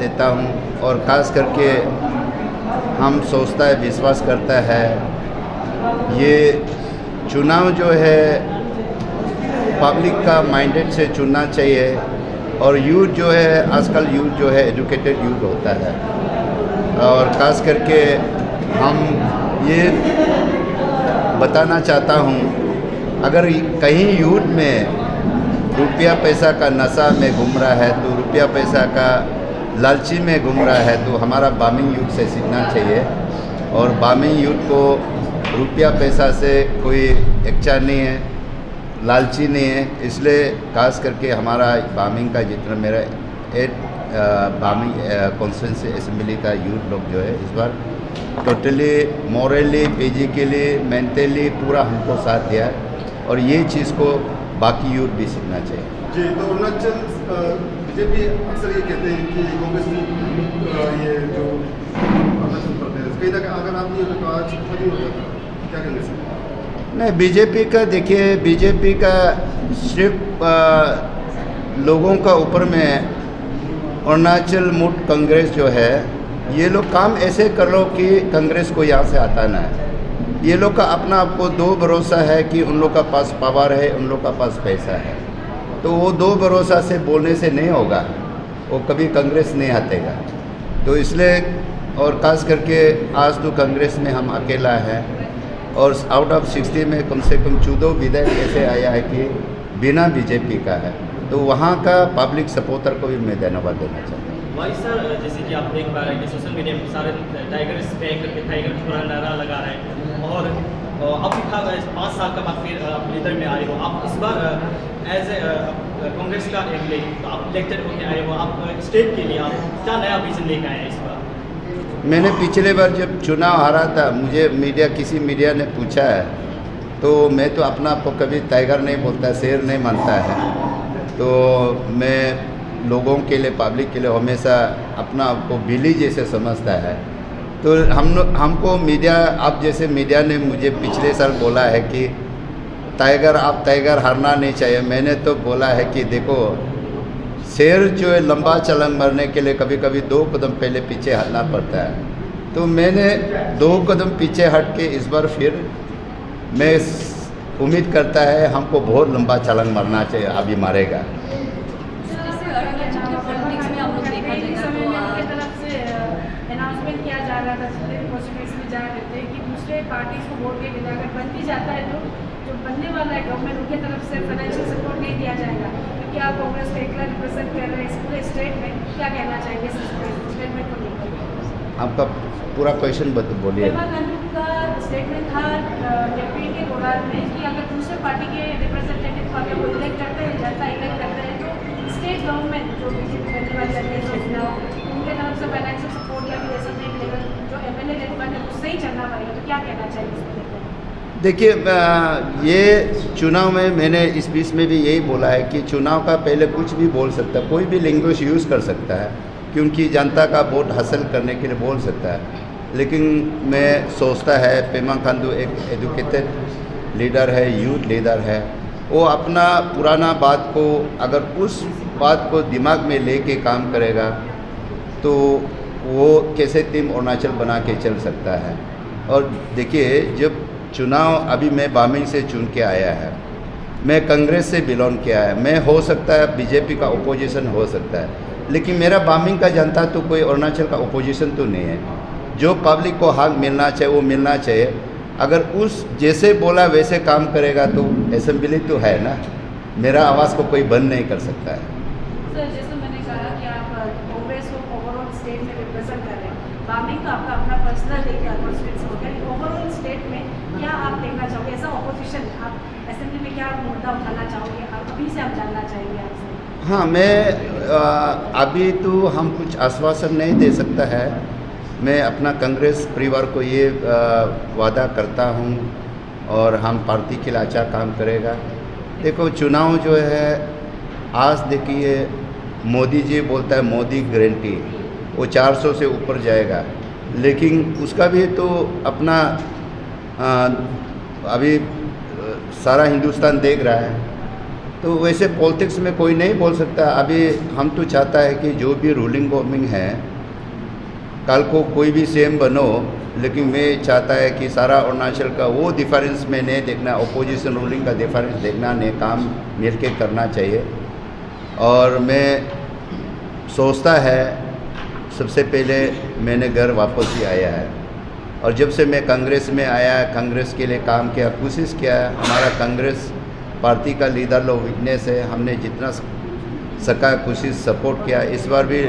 देता हूँ। और ख़ास करके हम सोचता है, विश्वास करता है, ये चुनाव जो है पब्लिक का माइंडेड से चुनना चाहिए। और यूथ जो है, आजकल यूथ जो है एजुकेटेड यूथ होता है। और ख़ास करके हम ये बताना चाहता हूँ, अगर कहीं यूथ में रुपया पैसा का नशा में घूम रहा है, तो रुपया पैसा का लालची में घूम रहा है, तो हमारा बामिंग यूथ से सीखना चाहिए। और बामिंग यूथ को रुपया पैसा से कोई इच्छा नहीं है, लालची नहीं है। इसलिए खास करके हमारा बामिंग का जितना मेरा बामिंग कॉन्स्टिट्यूंसी असेंबली का यूथ लोग जो है इस बार टोटली मॉरली, फिजिकली, मेंटली पूरा हमको साथ दिया। और ये चीज़ को बाकी यूथ भी सीखना चाहिए। जी, तो अरुणाचल बीजेपी अक्सर ये कहते हैं कि कांग्रेस ये जो अरुणाचल प्रदेश कहीं ना कहीं अगर आप ये आज नहीं हो जाता, क्या कहेंगे सर? नहीं, बीजेपी का देखिए, बीजेपी का सिर्फ लोगों का ऊपर में अरुणाचल मुक्त कांग्रेस जो है, ये लोग काम ऐसे कर लो कि कांग्रेस को यहाँ से आता ना है। ये लोग का अपना आपको दो भरोसा है कि उन लोग का पास पावर है, उन लोग का पास पैसा है, तो वो दो भरोसा से बोलने से नहीं होगा, वो कभी कांग्रेस नहीं हटेगा। तो इसलिए और ख़ास करके आज तो कांग्रेस में हम अकेला है। और आउट ऑफ 60 में कम से कम 14 विधायक ऐसे आया है कि बिना बीजेपी का है, तो वहाँ का पब्लिक सपोर्टर को भी मैं धन्यवाद देना चाहता हूँ। भाई सर, जैसे कि आप देख पा रहे हैं कि सोशल मीडिया में सारे टाइगर स्प्रे करके टाइगर पूरा नारा लगा रहे हैं। और अब 5 साल का बाद फिर आप लीडर में आए हो, आप इस बार एज ए कांग्रेस का तो आप इलेक्टेड होकर आए हो, आप स्टेट के लिए आप क्या नया विजन लेकर आए हैं इस बार? मैंने पिछले बार जब चुनाव हारा था, मुझे किसी मीडिया ने पूछा है, तो मैं तो अपना आपको कभी टाइगर नहीं बोलता, शेर नहीं मानता है। तो मैं लोगों के लिए, पब्लिक के लिए हमेशा अपना आपको बिल्ली जैसे समझता है। तो हमको मीडिया, आप जैसे मीडिया ने मुझे पिछले साल बोला है कि टाइगर हारना नहीं चाहिए। मैंने तो बोला है कि देखो, शेर जो है लंबा छलांग मारने के लिए कभी कभी 2 कदम पहले पीछे हटना पड़ता है। तो मैंने 2 कदम पीछे हट के इस बार फिर मैं उम्मीद करता है हमको बहुत लंबा छलांग मारना चाहिए, अभी मारेगा। पार्टीज को वोट देके अगर बन भी जाता है तो जो बनने वाला है गवर्नमेंट, उनके तरफ से फाइनेंशियल सपोर्ट नहीं दिया जाएगा, क्योंकि आप कांग्रेस को एकला रिप्रेजेंट कर रहे हैं इस पूरे स्टेट में। क्या कहना चाहेंगे स्टेटमेंट को लेकर? आपका पूरा क्वेश्चन बोलिए। पेमा खांडू का स्टेटमेंट था एमपी के दौरान में कि अगर दूसरे पार्टी के रिप्रेजेंटेटिव को अगर वो इलेक्ट करते हैं, जनता इलेक्ट करते हैं, तो स्टेट गवर्नमेंट जो बीजेपी बनने वाली है उनके तरफ से फाइनेंशियल सपोर्ट या फिर ऐसा नहीं मिलेगा, जो एमएलए रेफर है उससे ही चलना पड़ेगा। तो क्या कहना चाहिए? देखिए, ये चुनाव में मैंने इस बीच में भी यही बोला है कि चुनाव का पहले कुछ भी बोल सकता है, कोई भी लैंग्वेज यूज़ कर सकता है, क्योंकि जनता का वोट हासिल करने के लिए बोल सकता है। लेकिन मैं सोचता है पेमा खांडू एक एजुकेटेड लीडर है, यूथ लीडर है। वो अपना पुराना बात को, अगर उस बात को दिमाग में लेके काम करेगा तो वो कैसे टीम अरुणाचल बना के चल सकता है। और देखिए, जब चुनाव अभी मैं बामिंग से चुन के आया है, मैं कांग्रेस से बिलोंग किया है, मैं हो सकता है बीजेपी का ओपोजिशन हो सकता है, लेकिन मेरा बामिंग का जनता तो कोई अरुणाचल का ओपोजिशन तो नहीं है। जो पब्लिक को हक मिलना चाहिए वो मिलना चाहिए। अगर उस जैसे बोला वैसे काम करेगा तो असेंबली तो है ना, मेरा आवाज़ को कोई बंद नहीं कर सकता है। सर, जैसे मैंने कहा कि आप कांग्रेस को ओवरऑल स्टेट में रिप्रेजेंट कर रहे हैं, बामिंग का आपका अपना पर्सनल एक कॉन्स्टिट्यूंसी हो गया, ओवरऑल स्टेट में क्या आप देखना चाहोगे? ऐसा ऑपोजिशन आप असेंबली में क्या मुद्दा उठाना चाहोगे? अभी से हम जानना चाहेंगे आपसे। हाँ, मैं अभी तो हम कुछ आश्वासन नहीं दे सकता है। मैं अपना कांग्रेस परिवार को ये वादा करता हूँ और हम पार्टी के लिए अच्छा काम करेगा। देखो, चुनाव जो है, आज देखिए मोदी जी बोलता है मोदी गारंटी, वो 400 से ऊपर जाएगा, लेकिन उसका भी तो अपना अभी सारा हिंदुस्तान देख रहा है। तो वैसे पॉलिटिक्स में कोई नहीं बोल सकता। अभी हम तो चाहता है कि जो भी रूलिंग गवर्नमेंट है, कल को कोई भी सीएम बनो, लेकिन मैं चाहता है कि सारा अरुणाचल का वो डिफरेंस में नहीं देखना, अपोजिशन रूलिंग का डिफरेंस देखना नहीं, काम मिल के करना चाहिए। और मैं सोचता है सबसे पहले मैंने घर वापस ही आया है, और जब से मैं कांग्रेस में आया, कांग्रेस के लिए काम किया, कोशिश किया। हमारा कांग्रेस पार्टी का लीडर लोग विटनेस है, हमने जितना सका कोशिश सपोर्ट किया। इस बार भी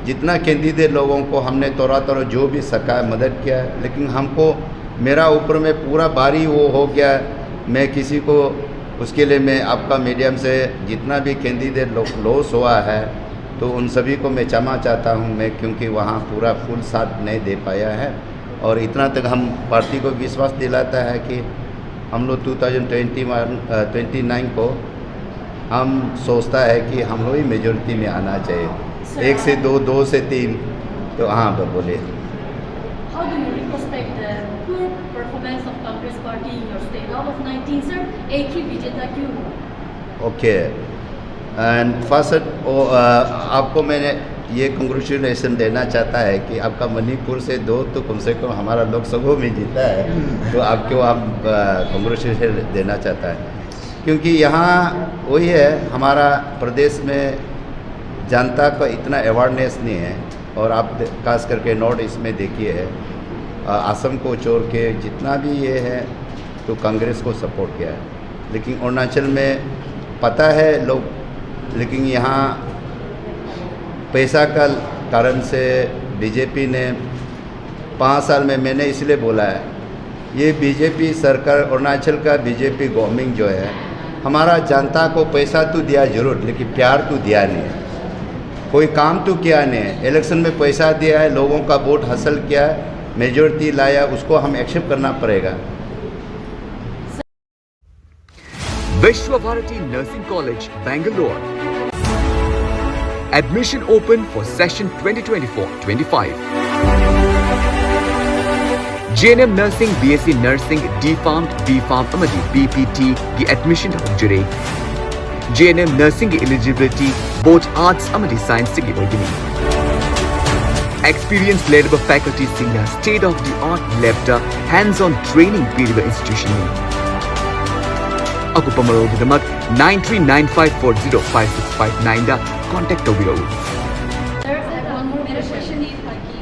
जितना कैंडिडेट लोगों को हमने थोड़ा जो भी सका मदद किया, लेकिन हमको मेरा ऊपर में पूरा भारी वो हो गया। मैं किसी को उसके लिए मैं आपका मीडियम से जितना भी कैंडिडेट लॉस हुआ है तो उन सभी को मैं क्षमा चाहता हूँ मैं, क्योंकि वहाँ पूरा फुल साथ नहीं दे पाया है। और इतना तक हम पार्टी को विश्वास दिलाता है कि हम लोग 2029 को हम सोचता है कि हम लोग ही मेजोरिटी में आना चाहिए, 1 से 2, 2 से 3। तो हाँ बोलिए। How do you retrospect the poor performance of Congress Party in your state? Out of 19, sir, एक ही विजेता क्यों हुआ? ओके, एंड फर्स्ट आपको मैंने ये कंग्रेचुलेसन देना चाहता है कि आपका मणिपुर से 2 तो कम से कम हमारा लोकसभा में जीता है, तो आपको आप कंग्रेचुलेसन देना चाहता है। क्योंकि यहाँ वही है, हमारा प्रदेश में जनता का इतना अवेयरनेस नहीं है। और आप खास करके नॉर्थ ईस्ट में देखिए है, असम को छोड़ के जितना भी ये है तो कांग्रेस को सपोर्ट किया है। लेकिन अरुणाचल में पता है लोग, लेकिन यहाँ पैसा का कारण से बीजेपी ने 5 साल में, मैंने इसलिए बोला है, ये बीजेपी सरकार, अरुणाचल का बीजेपी गवर्नमेंट जो है, हमारा जनता को पैसा तो दिया जरूर, लेकिन प्यार तो दिया नहीं है, कोई काम तो किया नहीं है। इलेक्शन में पैसा दिया है, लोगों का वोट हासिल किया है, मेजॉरिटी लाया, उसको हम एक्सेप्ट करना पड़ेगा। Vishwavarati Nursing College, Bangalore. Admission open for session 2024-25. JNM Nursing, BSc Nursing, D-Pharm, B-Pharm amadi BPT की admission होजरे। JNM Nursing की eligibility both arts amadi science की होगी। Experience led by faculty senior state of the art lab hands-on training period institution में। अकुपमरो की दमक 9395405659 दा contact हो बिरो। Sir, मेरा क्वेश्चन ये था कि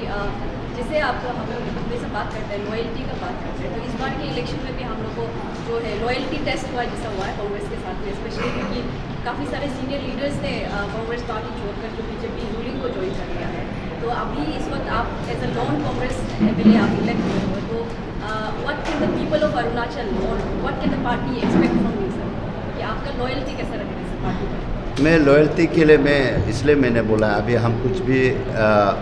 जैसे आप हम लोग से बात करते हैं, लॉयल्टी का बात करते हैं, तो इस बार के इलेक्शन में भी हम लोग को जो है लॉयल्टी टेस्ट हुआ जैसा हुआ है कांग्रेस के साथ में, स्पेशली क्योंकि काफ़ी सारे सीनियर लीडर्स ने कांग्रेस पार्टी छोड़कर जो बीजेपी रूलिंग को ज्वाइन कर लिया है। तो अभी इस वक्त आप as a non Congress MLA आप इलेक्ट हुए हो, तो what can the people of Arunachal और what can the party expect from you sir, कि आपका लॉयल्टी कैसा रखेगा इस पार्टी पर? मैं लॉयल्टी के लिए इसलिए मैंने बोला, अभी हम कुछ भी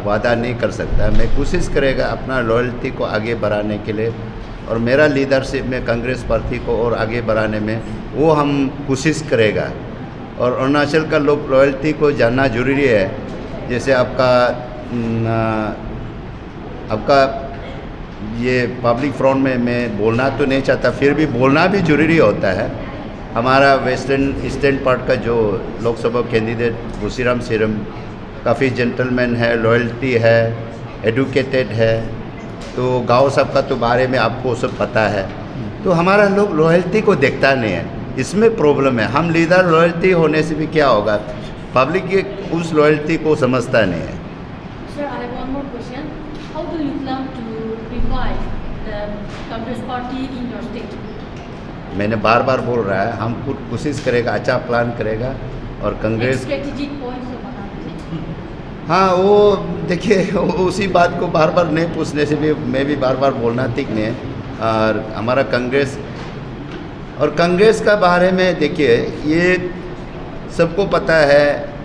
वादा नहीं कर सकता। मैं कोशिश करेगा अपना लॉयल्टी को आगे बढ़ाने के लिए, और मेरा लीडरशिप में कांग्रेस पार्टी को और आगे बढ़ाने में वो हम कोशिश करेगा। और अरुणाचल का लोग लॉयल्टी को जानना जरूरी है। जैसे आपका ये पब्लिक फ्रंट में मैं बोलना तो नहीं चाहता, फिर भी बोलना भी जरूरी होता है। हमारा वेस्टर्न ईस्टर्न पार्ट का जो लोकसभा कैंडिडेट भूसीराम सिरम काफ़ी जेंटलमैन है, लॉयल्टी है, एडुकेटेड है, तो गांव सब का तो बारे में आपको सब पता है। तो हमारा लोग लॉयल्टी को देखता नहीं है, इसमें प्रॉब्लम है। हम लीडर लॉयल्टी होने से भी क्या होगा, पब्लिक ये उस लॉयल्टी को समझता नहीं है। Sir, I have one more question. How do you plan to revive the Congress party in your state? मैंने बार बार बोल रहा है, हम खुद कोशिश करेगा, अच्छा प्लान करेगा। और कांग्रेस स्ट्रेटेजिक पॉइंट्स बता दीजिए। हाँ, वो देखिए, उसी बात को बार बार नहीं पूछने से भी मैं भी बार बार बोलना ठीक नहीं है। और हमारा कांग्रेस का बारे में देखिए, ये सबको पता है,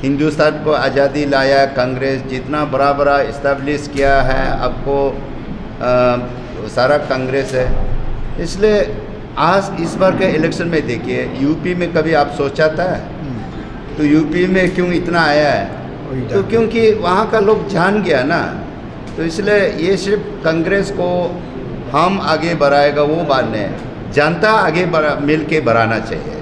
हिंदुस्तान को आज़ादी लाया कांग्रेस, जितना बड़ा बड़ा इस्टेब्लिश किया है आपको सारा कांग्रेस है। इसलिए आज इस बार के इलेक्शन में देखिए, यूपी में कभी आप सोचा था? तो यूपी में क्यों इतना आया है? तो क्योंकि वहाँ का लोग जान गया ना। तो इसलिए ये सिर्फ कांग्रेस को हम आगे बढ़ाएगा वो बात नहीं, जनता आगे मिल के बढ़ाना चाहिए।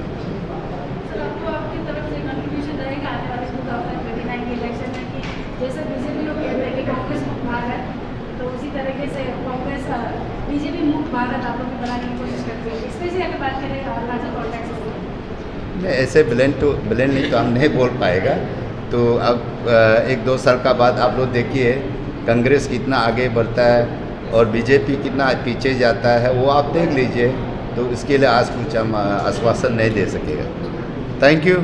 बीजेपी मुक्त भारत आप लोग भी बनाने की कोशिश करते हैं, स्पेशली अगर बात करें लार्जर कॉन्टेक्स्ट में। नहीं, ऐसे ब्लेंड नहीं तो हम नहीं बोल पाएगा। तो अब 1-2 साल का बाद आप लोग देखिए कांग्रेस कितना आगे बढ़ता है और बीजेपी कितना पीछे जाता है, वो आप देख लीजिए। तो इसके लिए आज कुछ हम आश्वासन नहीं दे सकेगा। Thank you.